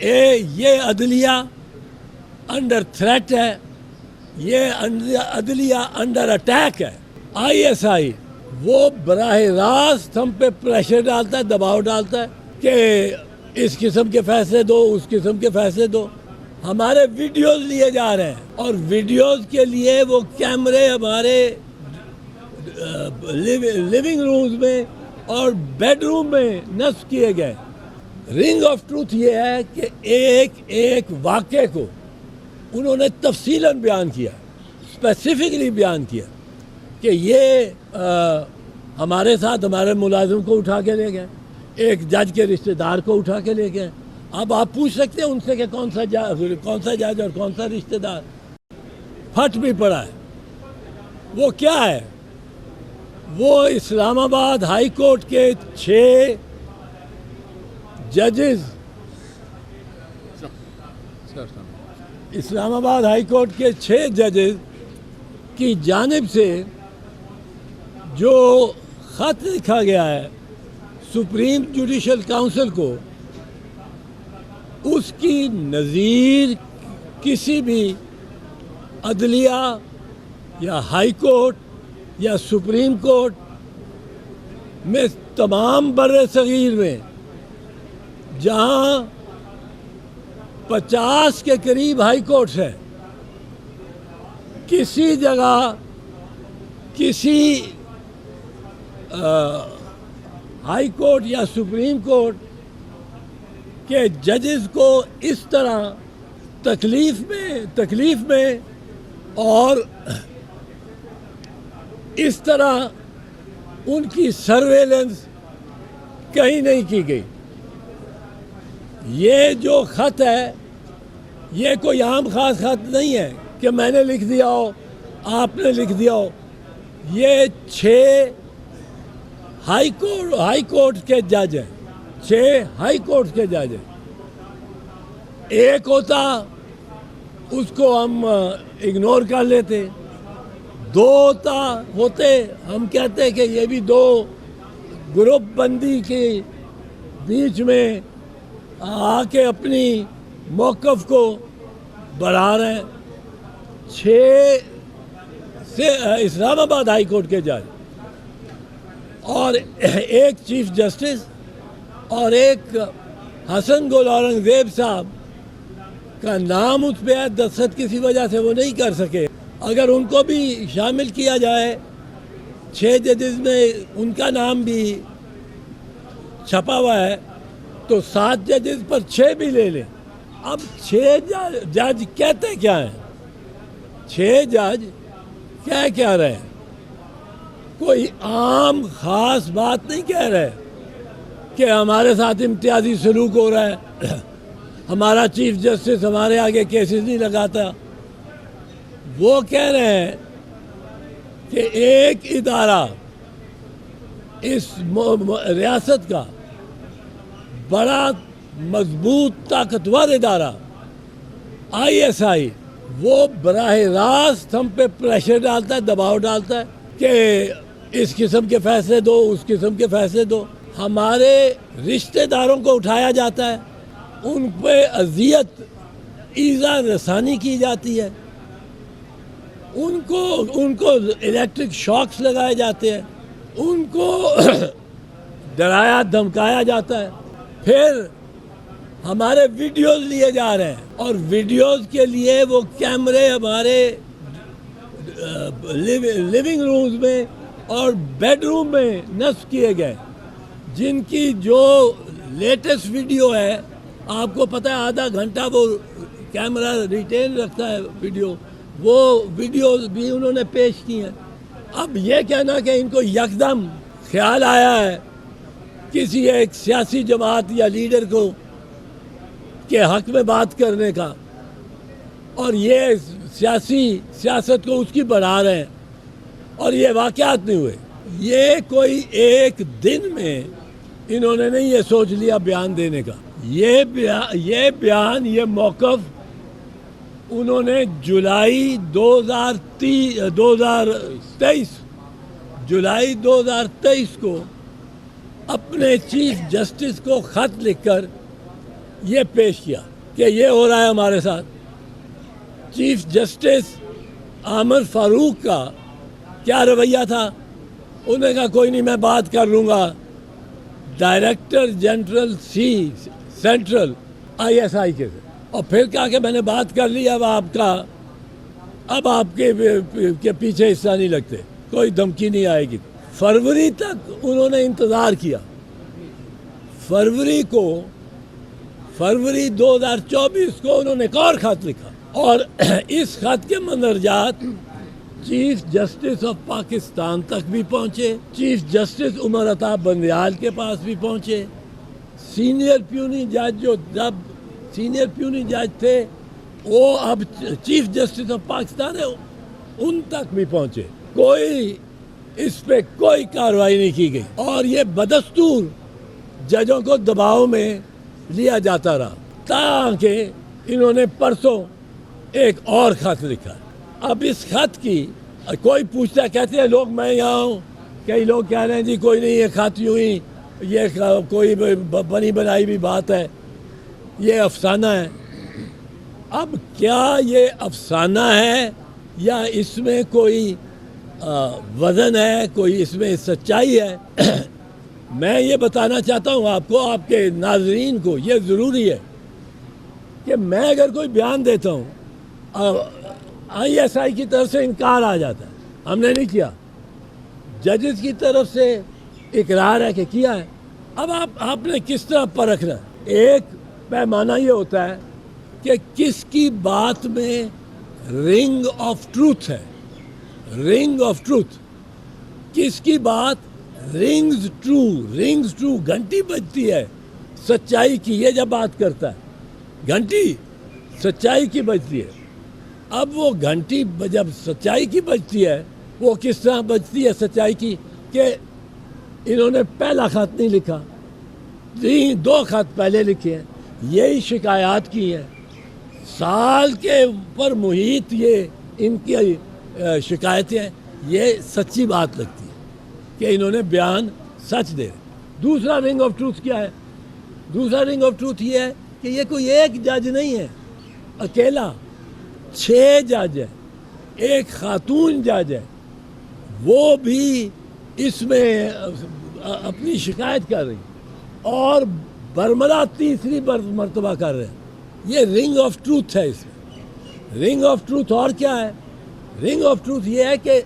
یہ عدلیہ under threat ہے, یہ عدلیہ انڈر اٹیک ہے. ISI وہ براہ راست ہم پہ پریشر ڈالتا ہے, دباؤ ڈالتا ہے کہ اس قسم کے فیصلے دو, اس قسم کے فیصلے دو. ہمارے ویڈیوز لیے جا رہے ہیں اور ویڈیوز کے لیے وہ کیمرے ہمارے لیونگ رومز میں اور بیڈ روم میں نصب کیے گئے. رنگ آف ٹروتھ یہ ہے کہ ایک ایک واقعے کو انہوں نے تفصیلاً بیان کیا, اسپیسیفکلی بیان کیا کہ یہ ہمارے ساتھ ہمارے ملازم کو اٹھا کے لے گئے, ایک جج کے رشتہ دار کو اٹھا کے لے گئے. اب آپ پوچھ سکتے ہیں ان سے کہ کون سا جج اور کون سا رشتہ دار. پھٹ بھی پڑا ہے. وہ کیا ہے؟ وہ اسلام آباد ہائی کورٹ کے 6 ججز, اسلام آباد ہائی کورٹ کے 6 ججز کی جانب سے جو خط لکھا گیا ہے سپریم جوڈیشل کاؤنسل کو, اس کی نظیر کسی بھی عدلیہ یا ہائی کورٹ یا سپریم کورٹ میں تمام بر صغیر میں جہاں 50 کے قریب ہائی کورٹس ہیں, کسی جگہ کسی ہائی کورٹ یا سپریم کورٹ کے ججز کو اس طرح تکلیف میں اور اس طرح ان کی سرویلنس کہیں نہیں کی گئی. یہ جو خط ہے یہ کوئی عام خاص خط نہیں ہے کہ میں نے لکھ دیا ہو, آپ نے لکھ دیا ہو. یہ 6 ہائی کورٹ کے جج ہیں, 6 ہائی کورٹ کے جج ہیں. ایک ہوتا اس کو ہم اگنور کر لیتے, 2 ہوتے ہم کہتے کہ یہ بھی 2 گروپ بندی کے بیچ میں آ کے اپنی موقف کو بڑھا رہے ہیں. 6 سے اسلام آباد ہائی کورٹ کے جج اور ایک چیف جسٹس اور ایک حسن گل اورنگزیب صاحب کا نام اس پہ ہے, دستخط کسی وجہ سے وہ نہیں کر سکے. اگر ان کو بھی شامل کیا جائے 6 ججز میں, ان کا نام بھی چھپا ہوا ہے, تو 7 ججز پر 6 بھی لے لیں. اب 6 جج کہتے کیا ہیں؟ 6 جج کیا رہے ہیں؟ کوئی عام خاص بات نہیں کہہ رہے کہ ہمارے ساتھ امتیازی سلوک ہو رہا ہے, ہمارا چیف جسٹس ہمارے آگے کیسز نہیں لگاتا. وہ کہہ رہے ہیں کہ ایک ادارہ اس ریاست کا بڑا مضبوط طاقتور ادارہ ISI وہ براہ راست ہم پہ پریشر ڈالتا ہے, دباؤ ڈالتا ہے کہ اس قسم کے فیصلے دو, اس قسم کے فیصلے دو. ہمارے رشتہ داروں کو اٹھایا جاتا ہے, ان پہ اذیت ایذا رسانی کی جاتی ہے, ان کو الیکٹرک شاکس لگائے جاتے ہیں, ان کو ڈرایا دھمکایا جاتا ہے. پھر ہمارے ویڈیوز لیے جا رہے ہیں اور ویڈیوز کے لیے وہ کیمرے ہمارے لیونگ رومز میں اور بیڈ روم میں نصب کیے گئے, جن کی جو لیٹسٹ ویڈیو ہے آپ کو پتہ ہے آدھا گھنٹہ وہ کیمرہ ریٹین رکھتا ہے ویڈیو, وہ ویڈیوز بھی انہوں نے پیش کی ہیں. اب یہ کہنا کہ ان کو یکدم خیال آیا ہے کسی ایک سیاسی جماعت یا لیڈر کو کے حق میں بات کرنے کا, اور یہ سیاست کو اس کی بڑھا رہے ہیں, اور یہ واقعات نہیں ہوئے. یہ کوئی ایک دن میں انہوں نے نہیں یہ سوچ لیا بیان دینے کا. یہ بیان یہ موقف انہوں نے جولائی 2023 کو اپنے چیف جسٹس کو خط لکھ کر یہ پیش کیا کہ یہ ہو رہا ہے ہمارے ساتھ. چیف جسٹس عامر فاروق کا کیا رویہ تھا؟ انہوں نے کہا کوئی نہیں میں بات کر لوں گا ڈائریکٹر جنرل سینٹرل ISI کے سے. اور پھر کہا کہ میں نے بات کر لی, اب آپ کے پیچھے حصہ نہیں لگتے, کوئی دھمکی نہیں آئے گی. فروری تک انہوں نے انتظار کیا. فروری 2024 کو انہوں نے ایک اور خط لکھا, اور اس خط کے مندرجات چیف جسٹس آف پاکستان تک بھی پہنچے, چیف جسٹس عمر عطا بندیال کے پاس بھی پہنچے, سینئر پیونی جج جو جب سینئر پیونی جج تھے وہ اب چیف جسٹس آف پاکستان ہے, ان تک بھی پہنچے. کوئی اس پہ کوئی کارروائی نہیں کی گئی, اور یہ بدستور ججوں کو دباؤ میں لیا جاتا رہا, تاکہ انہوں نے پرسوں ایک اور خط لکھا. اب اس خط کی کوئی پوچھتا, کہتے ہیں لوگ میں یہاں ہوں, کئی لوگ کہہ رہے ہیں جی کوئی نہیں, یہ خط یوں ہی یہ کوئی بنی بنائی بھی بات ہے, یہ افسانہ ہے. اب کیا یہ افسانہ ہے یا اس میں کوئی وزن ہے, کوئی اس میں سچائی ہے؟ میں یہ بتانا چاہتا ہوں آپ کو, آپ کے ناظرین کو یہ ضروری ہے کہ میں اگر کوئی بیان دیتا ہوں ISI کی طرف سے انکار آ جاتا ہے, ہم نے نہیں کیا, ججز کی طرف سے اقرار ہے کہ کیا ہے. اب آپ نے کس طرح پرکھنا ہے؟ ایک پیمانہ یہ ہوتا ہے کہ کس کی بات میں رنگ آف ٹروتھ ہے, رنگ آف ٹروتھ, کس کی بات رنگز ٹرو گھنٹی بجتی ہے سچائی کی, یہ جب بات کرتا ہے گھنٹی سچائی کی بجتی ہے. اب وہ گھنٹی جب سچائی کی بجتی ہے, وہ کس طرح بجتی ہے سچائی کی کہ انہوں نے پہلا خط نہیں لکھا, 2 خط پہلے لکھے ہیں, یہی شکایات کی ہیں, سال کے اوپر محیط یہ ان کی شکایتیں ہیں. یہ سچی بات لگتی ہے کہ انہوں نے بیان سچ دے. دوسرا رنگ آف ٹروتھ کیا ہے؟ دوسرا رنگ آف ٹروتھ یہ ہے کہ یہ کوئی ایک جج نہیں ہے اکیلا, 6 جج ہے, ایک خاتون جج ہے, وہ بھی اس میں اپنی شکایت کر رہی, اور برملا تیسری مرتبہ کر رہے ہیں. یہ رنگ آف ٹروتھ ہے. اس میں رنگ آف ٹروتھ اور کیا ہے؟ رنگ آف ٹروتھ یہ ہے کہ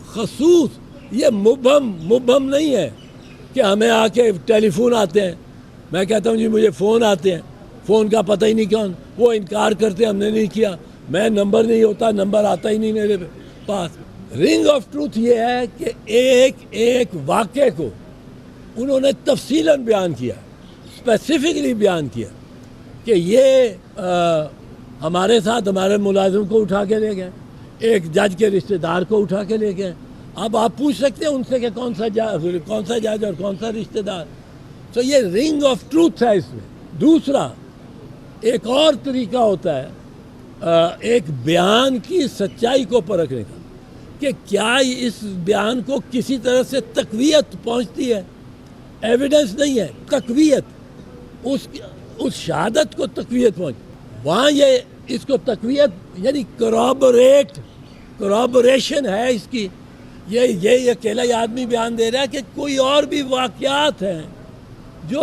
خصوص یہ مبہم نہیں ہے کہ ہمیں آ کے ٹیلی فون آتے ہیں, میں کہتا ہوں جی مجھے فون آتے ہیں, فون کا پتہ ہی نہیں کون, وہ انکار کرتے ہیں ہم نے نہیں کیا, میں نمبر نہیں ہوتا, نمبر آتا ہی نہیں میرے پاس. رنگ آف ٹروتھ یہ ہے کہ ایک واقعے کو انہوں نے تفصیلاً بیان کیا, اسپیسیفکلی بیان کیا کہ یہ ہمارے ساتھ ہمارے ملازم کو اٹھا کے لے گئے, ایک جج کے رشتہ دار کو اٹھا کے لے گئے. اب آپ پوچھ سکتے ہیں ان سے کہ کون سا جج اور کون سا رشتہ دار. تو یہ رنگ آف ٹروتھ ہے اس میں. دوسرا ایک اور طریقہ ہوتا ہے ایک بیان کی سچائی کو پرکھنے کا, کہ کیا اس بیان کو کسی طرح سے تقویت پہنچتی ہے. ایویڈنس نہیں ہے, تقویت, اس شہادت کو تقویت پہنچ, وہاں یہ اس کو تقویت یعنی کورابوریشن ہے اس کی. یہ اکیلا ہی آدمی بیان دے رہا ہے کہ کوئی اور بھی واقعات ہیں جو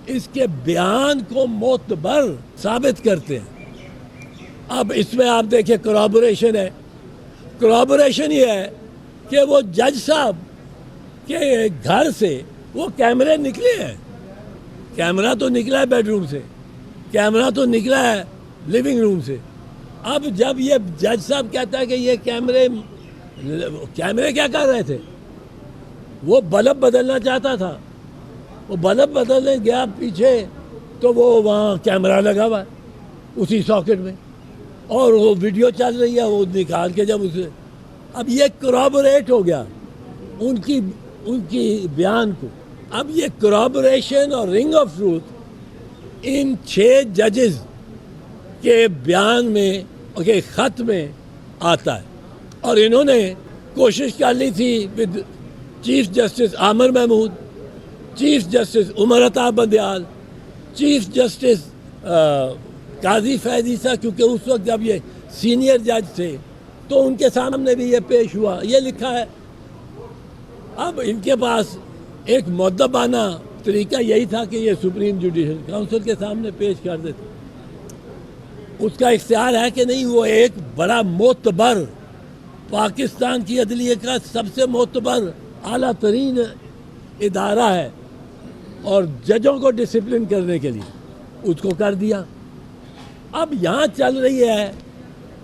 اس کے بیان کو معتبر ثابت کرتے ہیں. اب اس میں آپ دیکھیں کورابوریشن ہے. کورابوریشن یہ ہے کہ وہ جج صاحب کے گھر سے وہ کیمرے نکلے ہیں, کیمرہ تو نکلا ہے بیڈ روم سے, کیمرہ تو نکلا ہے لیونگ روم سے. اب جب یہ جج صاحب کہتا ہے کہ یہ کیمرے کیا کر رہے تھے, وہ بلب بدلنا چاہتا تھا, وہ بلب بدلنے گیا پیچھے تو وہ وہاں کیمرہ لگا ہوا ہے اسی ساکٹ میں, اور وہ ویڈیو چل رہی ہے, وہ نکال کے جب اسے, اب یہ کورابوریٹ ہو گیا ان کی بیان کو. اب یہ کورابوریشن اور رنگ آف ٹروتھ ان 6 ججز کے بیان میں کے خط میں آتا ہے, اور انہوں نے کوشش کر لی تھی with chief justice Amir Mahmood, chief justice Umar Ata Bandial, chief justice قاضی فیض عیسیٰ، کیونکہ اس وقت جب یہ سینئر جج تھے تو ان کے سامنے بھی یہ پیش ہوا، یہ لکھا ہے۔ اب ان کے پاس ایک مؤدبانہ طریقہ یہی تھا کہ یہ سپریم جوڈیشل کونسل کے سامنے پیش کر دیتے۔ اس کا اختیار ہے کہ نہیں، وہ ایک بڑا معتبر، پاکستان کی عدلیہ کا سب سے معتبر اعلیٰ ترین ادارہ ہے، اور ججوں کو ڈسپلن کرنے کے لیے اس کو کر دیا۔ اب یہاں چل رہی ہے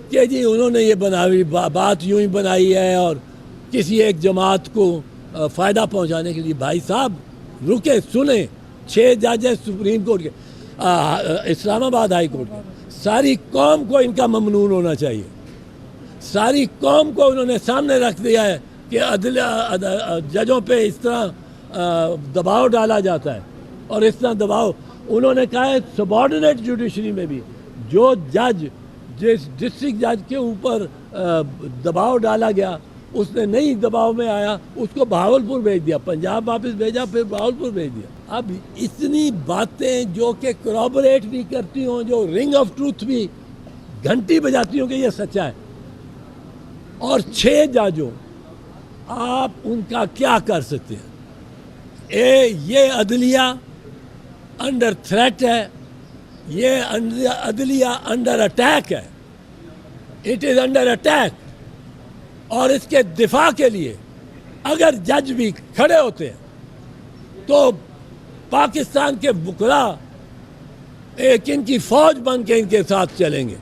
کہ جی انہوں نے یہ بنائی بات یوں ہی بنائی ہے اور کسی ایک جماعت کو فائدہ پہنچانے کے لیے۔ بھائی صاحب رکے، سنیں، 6 جج ہیں سپریم کورٹ کے، اسلام آباد ہائی کورٹ کے، ساری قوم کو ان کا ممنون ہونا چاہیے۔ ساری قوم کو انہوں نے سامنے رکھ دیا ہے کہ ججوں پہ اس طرح دباؤ ڈالا جاتا ہے، اور اس طرح دباؤ انہوں نے کہا ہے سبارڈینیٹ جوڈیشری میں بھی جو جج جس ڈسٹرکٹ جج کے اوپر دباؤ ڈالا گیا، اس نے نہیں دباؤ میں آیا، اس کو بہاولپور بھیج دیا، پنجاب واپس بھیجا، پھر بہاولپور بھیج دیا۔ اب اتنی باتیں جو کہ کورابریٹ نہیں کرتی ہوں، جو رنگ آف ٹروتھ بھی گھنٹی بجاتی ہوں کہ یہ سچا ہے، اور 6 ججوں، آپ ان کا کیا کر سکتے ہیں؟ یہ عدلیہ انڈر تھریٹ ہے، یہ عدلیہ انڈر اٹیک ہے، اٹ از انڈر اٹیک۔ اور اس کے دفاع کے لیے اگر جج بھی کھڑے ہوتے ہیں تو پاکستان کے وکلاء ایک ان کی فوج بن کے ان کے ساتھ چلیں گے۔